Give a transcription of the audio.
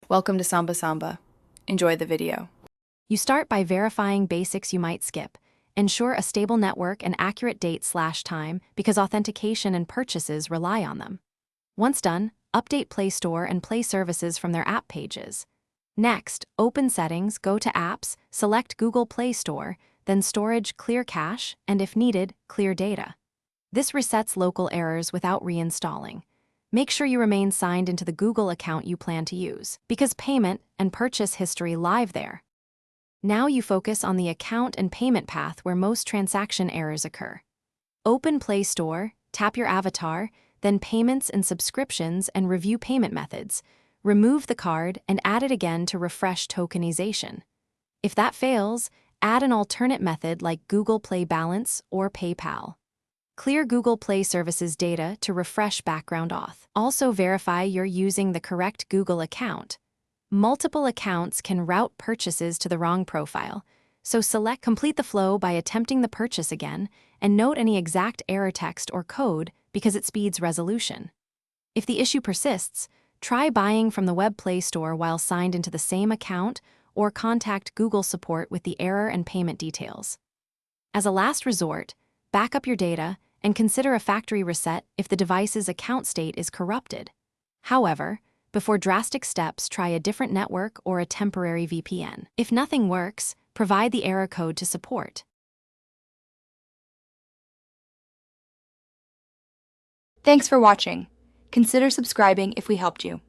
Welcome to Samba Samba. Enjoy the video. You start by verifying basics you might skip. Ensure a stable network and accurate date/time because authentication and purchases rely on them. Once done, update Play Store and Play services from their app pages. Next, open Settings, go to Apps, select Google Play Store, then Storage, clear cache, and if needed, clear data. This resets local errors without reinstalling. Make sure you remain signed into the Google account you plan to use, because payment and purchase history live there. Now you focus on the account and payment path where most transaction errors occur. Open Play Store, tap your avatar, then Payments and Subscriptions and review payment methods. Remove the card and add it again to refresh tokenization. If that fails, add an alternate method like Google Play Balance or PayPal. Clear Google Play Services data to refresh background auth. Also verify you're using the correct Google account. Multiple accounts can route purchases to the wrong profile, so complete the flow by attempting the purchase again and note any exact error text or code because it speeds resolution. If the issue persists, try buying from the web Play Store while signed into the same account or contact Google support with the error and payment details. As a last resort, back up your data and consider a factory reset if the device's account state is corrupted. However, before drastic steps, try a different network or a temporary VPN. If nothing works, provide the error code to support. Thanks for watching. Consider subscribing if we helped you.